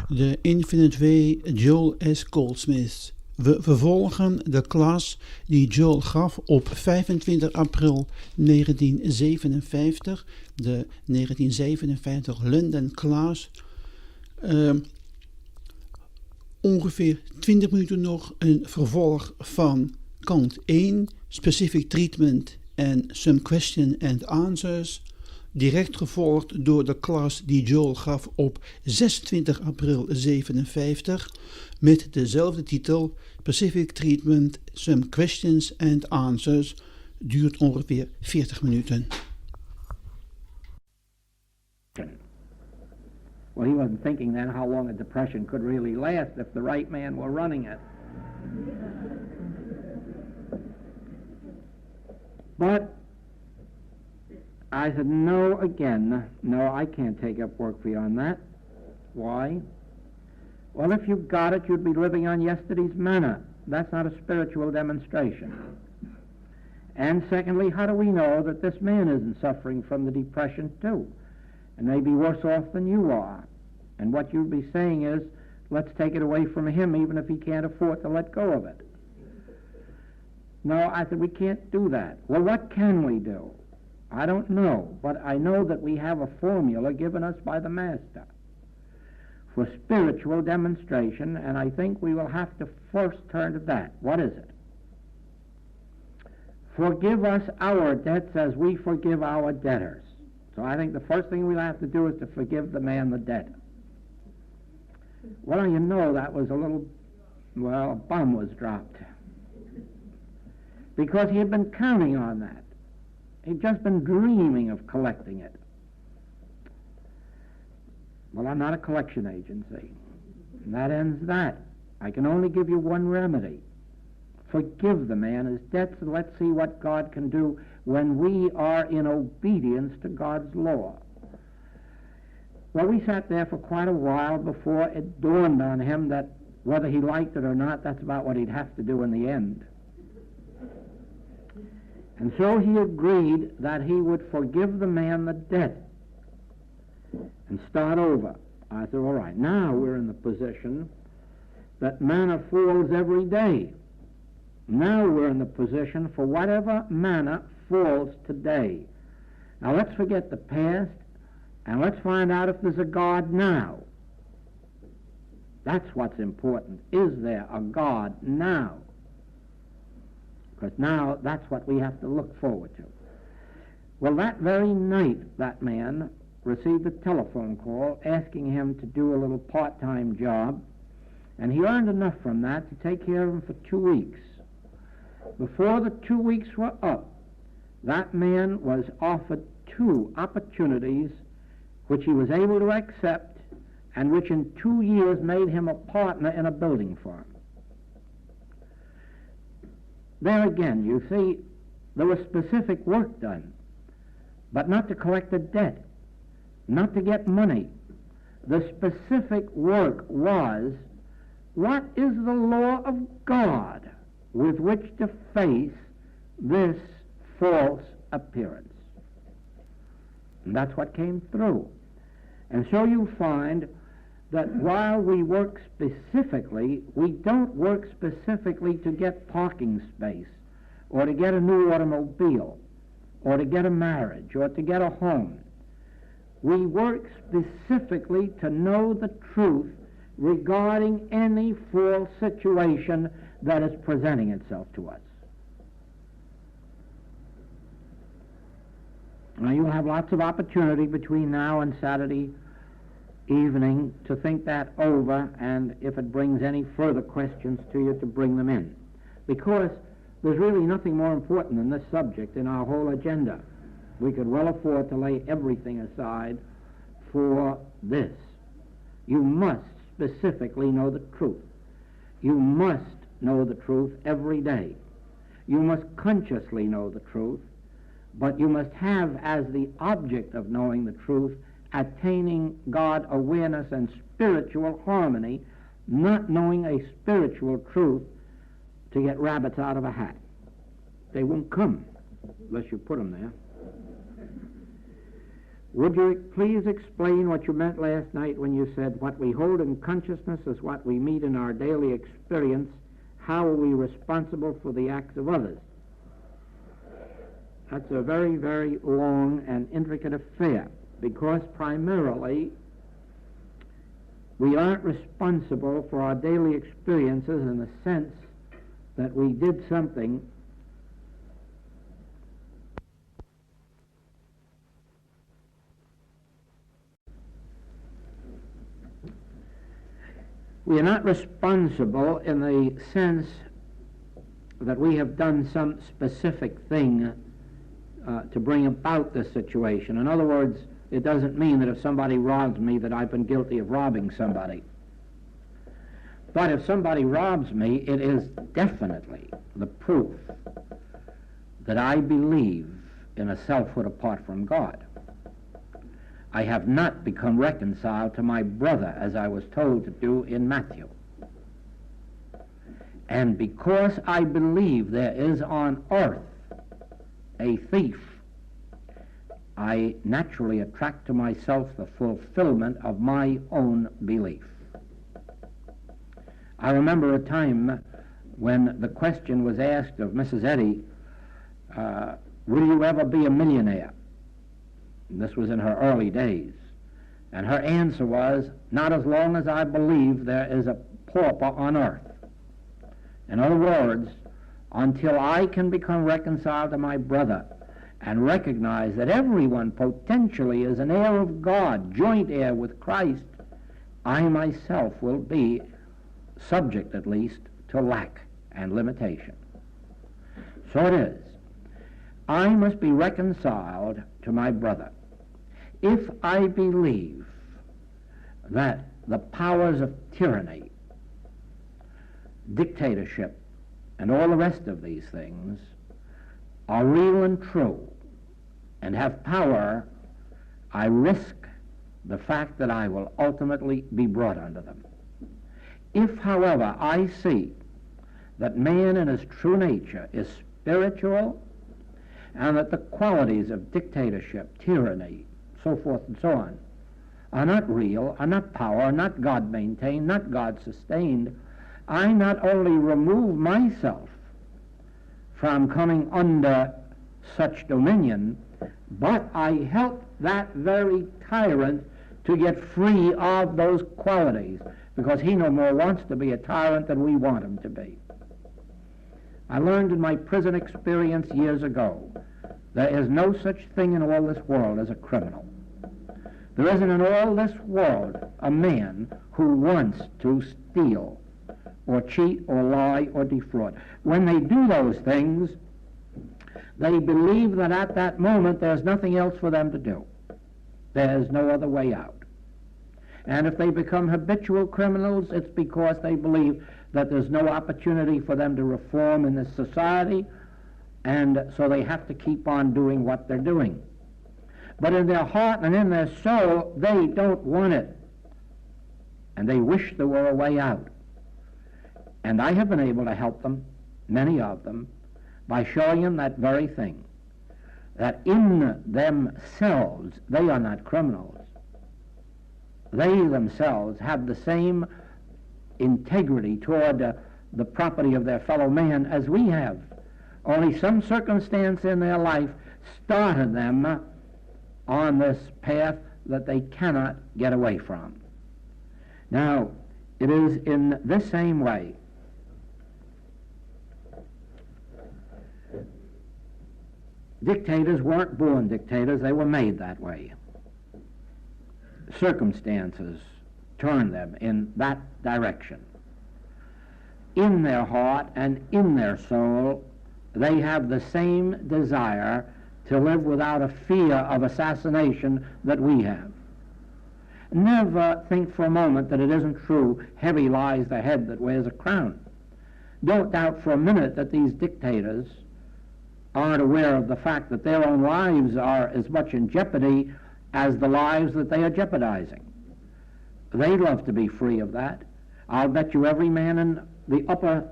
De Infinite Way, Joel S. Goldsmith. We vervolgen de klas die Joel gaf op 25 april 1957, de 1957 London Class. Ongeveer 20 minuten nog een vervolg van kant 1, Specific Treatment and Some Question and Answers. Direct gevolgd door de klas die Joel gaf op 26 april 57 met dezelfde titel, Specific Treatment, Some Questions and Answers, duurt ongeveer 40 minuten. Well, he wasn't thinking then how long a depression could really last if the right man were running it. But I said, no, again, no, I can't take up work beyond that. Why? Well, if you got it, you'd be living on yesterday's manna. That's not a spiritual demonstration. And secondly, how do we know that this man isn't suffering from the depression too, and may be worse off than you are? And what you'd be saying is, let's take it away from him even if he can't afford to let go of it. No, I said, we can't do that. Well, what can we do? I don't know, but I know that we have a formula given us by the Master for spiritual demonstration, and I think we will have to first turn to that. What is it? Forgive us our debts as we forgive our debtors. So I think the first thing we'll have to do is to forgive the man the debt. Well, you know, that was a bomb was dropped. Because he had been counting on that. He'd just been dreaming of collecting it. Well, I'm not a collection agency. And that ends that. I can only give you one remedy. Forgive the man his debts, and let's see what God can do when we are in obedience to God's law. Well, we sat there for quite a while before it dawned on him that whether he liked it or not, that's about what he'd have to do in the end. And so he agreed that he would forgive the man the debt and start over. I said, all right, now we're in the position that manna falls every day. Now we're in the position for whatever manna falls today. Now let's forget the past and let's find out if there's a God now. That's what's important. Is there a God now? Because now that's what we have to look forward to. Well, that very night, that man received a telephone call asking him to do a little part-time job, and he earned enough from that to take care of him for 2 weeks. Before the 2 weeks were up, that man was offered 2 opportunities which he was able to accept and which in 2 years made him a partner in a building firm. There again, you see, there was specific work done, but not to collect a debt, not to get money. The specific work was, what is the law of God with which to face this false appearance? And that's what came through. And so you find that while we work specifically, we don't work specifically to get parking space or to get a new automobile or to get a marriage or to get a home. We work specifically to know the truth regarding any false situation that is presenting itself to us. Now, you'll have lots of opportunity between now and Saturday evening to think that over, and if it brings any further questions to you, to bring them in. Because there's really nothing more important than this subject in our whole agenda. We could well afford to lay everything aside for this. You must specifically know the truth. You must know the truth every day. You must consciously know the truth, but you must have as the object of knowing the truth attaining God awareness and spiritual harmony, not knowing a spiritual truth to get rabbits out of a hat. They won't come unless you put them there. Would you please explain what you meant last night when you said what we hold in consciousness is what we meet in our daily experience? How are we responsible for the acts of others? That's a very, very long and intricate affair, because primarily we aren't responsible for our daily experiences in the sense that we did something we are not responsible in the sense that we have done some specific thing to bring about this situation. In other words, it doesn't mean that if somebody robs me that I've been guilty of robbing somebody. But if somebody robs me, it is definitely the proof that I believe in a selfhood apart from God. I have not become reconciled to my brother, as I was told to do in Matthew. And because I believe there is on earth a thief, I naturally attract to myself the fulfillment of my own belief. I remember a time when the question was asked of Mrs. Eddy, will you ever be a millionaire? And this was in her early days. And her answer was, not as long as I believe there is a pauper on earth. In other words, until I can become reconciled to my brother and recognize that everyone potentially is an heir of God, joint heir with Christ, I myself will be subject at least to lack and limitation. So it is. I must be reconciled to my brother. If I believe that the powers of tyranny, dictatorship, and all the rest of these things are real and true and have power, I risk the fact that I will ultimately be brought under them. If, however, I see that man in his true nature is spiritual and that the qualities of dictatorship, tyranny, so forth and so on, are not real, are not power, are not God-maintained, not God-sustained, I not only remove myself from coming under such dominion, but I help that very tyrant to get free of those qualities, because he no more wants to be a tyrant than we want him to be. I learned in my prison experience years ago, there is no such thing in all this world as a criminal. There isn't in all this world a man who wants to steal or cheat or lie or defraud. When they do those things, they believe that at that moment there's nothing else for them to do. There's no other way out. And if they become habitual criminals, it's because they believe that there's no opportunity for them to reform in this society, and so they have to keep on doing what they're doing. But in their heart and in their soul, they don't want it. And they wish there were a way out. And I have been able to help them, many of them, by showing them that very thing, that in themselves they are not criminals. They themselves have the same integrity toward the property of their fellow man as we have. Only some circumstance in their life started them on this path that they cannot get away from. Now, it is in this same way dictators weren't born dictators, they were made that way. Circumstances turned them in that direction. In their heart and in their soul, they have the same desire to live without a fear of assassination that we have. Never think for a moment that it isn't true, heavy lies the head that wears a crown. Don't doubt for a minute that these dictators aren't aware of the fact that their own lives are as much in jeopardy as the lives that they are jeopardizing. They'd love to be free of that. I'll bet you every man in the upper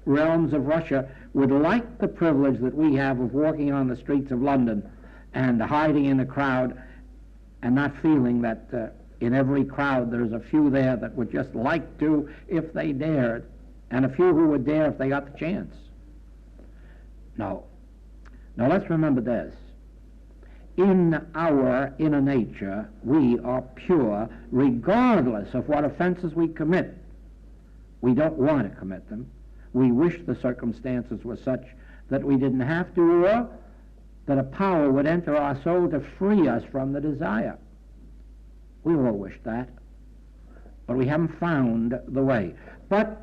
realms of Russia would like the privilege that we have of walking on the streets of London and hiding in the crowd and not feeling that in every crowd there's a few there that would just like to if they dared, and a few who would dare if they got the chance. No. Now let's remember this. In our inner nature, we are pure regardless of what offenses we commit. We don't want to commit them. We wish the circumstances were such that we didn't have to, or that a power would enter our soul to free us from the desire. We all wish that, but we haven't found the way. But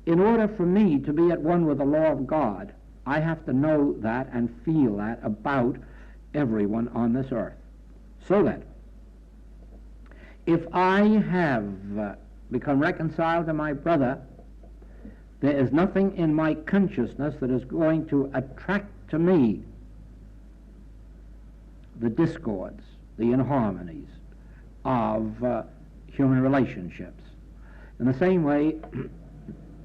in order for me to be at one with the law of God, I have to know that and feel that about everyone on this earth. So that if I have become reconciled to my brother, there is nothing in my consciousness that is going to attract to me the discords, the inharmonies of human relationships. In the same way,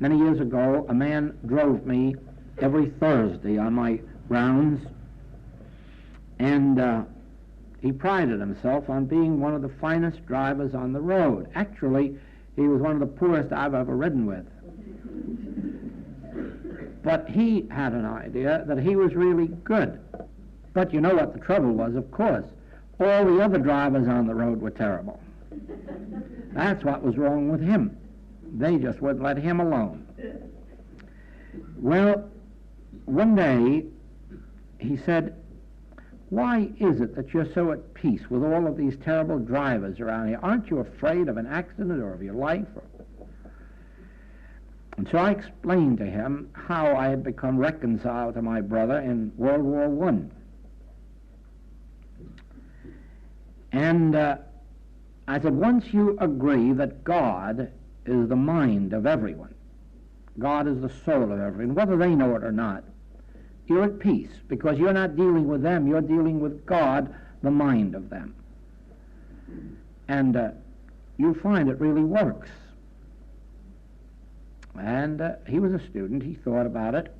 many years ago, a man drove me every Thursday on my rounds, and he prided himself on being one of the finest drivers on the road. Actually, he was one of the poorest I've ever ridden with. But he had an idea that he was really good. But you know what the trouble was, of course. All the other drivers on the road were terrible. That's what was wrong with him. They just wouldn't let him alone. Well, one day he said, "Why is it that you're so at peace with all of these terrible drivers around here? Aren't you afraid of an accident or of your life?" And so I explained to him how I had become reconciled to my brother in World War I. And I said, once you agree that God is the mind of everyone, God is the soul of everyone, whether they know it or not, you're at peace, because you're not dealing with them, you're dealing with God, the mind of them. And you find it really works. And he was a student, he thought about it,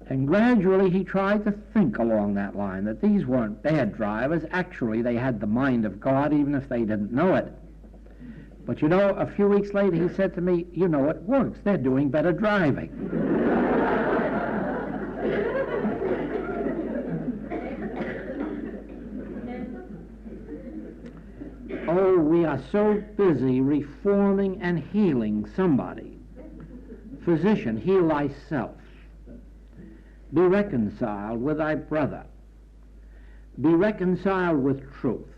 and gradually he tried to think along that line, that these weren't bad drivers. Actually, they had the mind of God, even if they didn't know it. But you know, a few weeks later he said to me, "You know, it works, they're doing better driving." Oh, we are so busy reforming and healing somebody. Physician, heal thyself. Be reconciled with thy brother. Be reconciled with truth.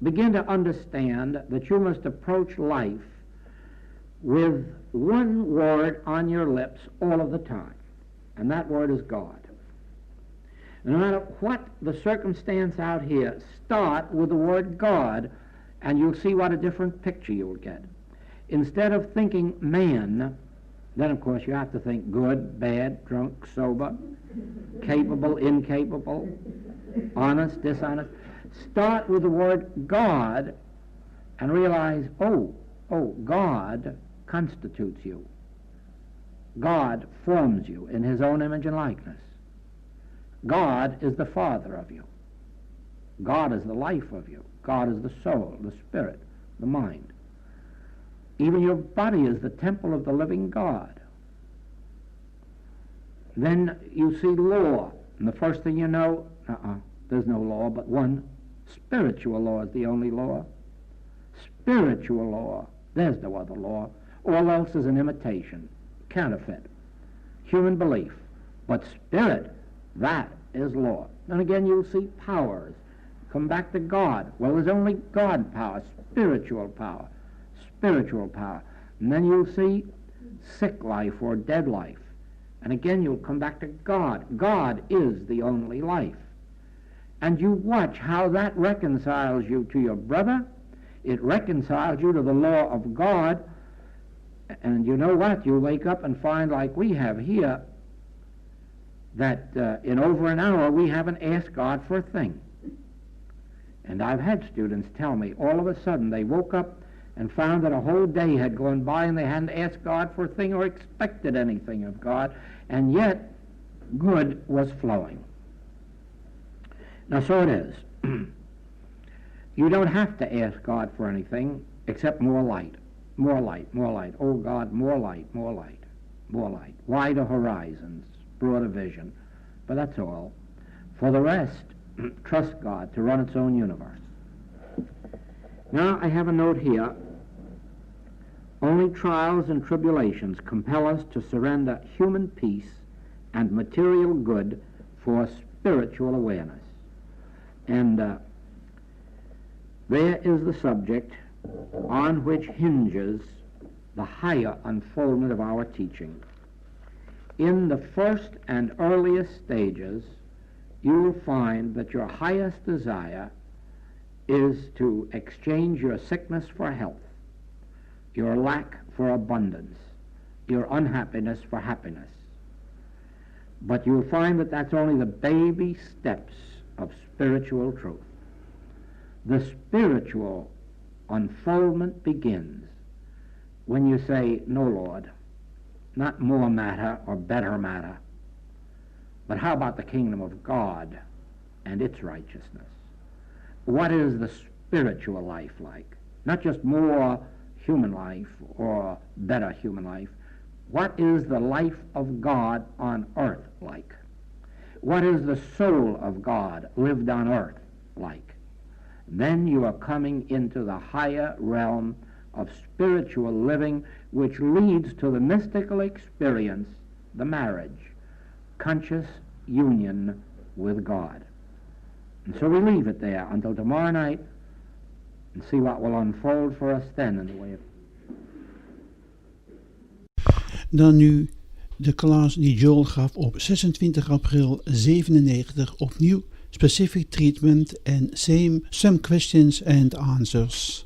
Begin to understand that you must approach life with one word on your lips all of the time, and that word is God. No matter what the circumstance out here, start with the word God, and you'll see what a different picture you'll get. Instead of thinking man, then of course you have to think good, bad, drunk, sober, capable, incapable, honest, dishonest. Start with the word God and realize, oh, God constitutes you. God forms you in his own image and likeness. God is the Father of you. God is the life of you. God is the soul, the spirit, the mind. Even your body is the temple of the living God. Then you see law, and the first thing you know, there's no law but one. Spiritual law is the only law. Spiritual law. There's no other law. All else is an imitation, counterfeit, human belief. But spirit, that is law. And again you'll see powers. Come back to God. Well, there's only God power, spiritual power, spiritual power. And then you'll see sick life or dead life. And again you'll come back to God. God is the only life. And you watch how that reconciles you to your brother. It reconciles you to the law of God. And you know what? You wake up and find, like we have here, that in over an hour we haven't asked God for a thing. And I've had students tell me, all of a sudden they woke up and found that a whole day had gone by and they hadn't asked God for a thing or expected anything of God, and yet good was flowing. Now, so it is. You don't have to ask God for anything except more light, more light, more light. Oh, God, more light, more light, more light. Wider horizons, broader vision. But that's all. For the rest, trust God to run its own universe. Now, I have a note here. Only trials and tribulations compel us to surrender human peace and material good for spiritual awareness. And there is the subject on which hinges the higher unfoldment of our teaching. In the first and earliest stages, you will find that your highest desire is to exchange your sickness for health, your lack for abundance, your unhappiness for happiness. But you'll find that that's only the baby steps of spiritual truth. The spiritual unfoldment begins when you say, no, Lord, not more matter or better matter, but how about the kingdom of God and its righteousness? What is the spiritual life like? Not just more human life or better human life. What is the life of God on earth like? What is the soul of God lived on earth like? Then you are coming into the higher realm of spiritual living, which leads to the mystical experience, the marriage, conscious union with God. And so we leave it there until tomorrow night and see what will unfold for us then in the way of... Dan nu de klas die Joel gaf op 26 april 97, opnieuw Specific Treatment en Some Questions and Answers.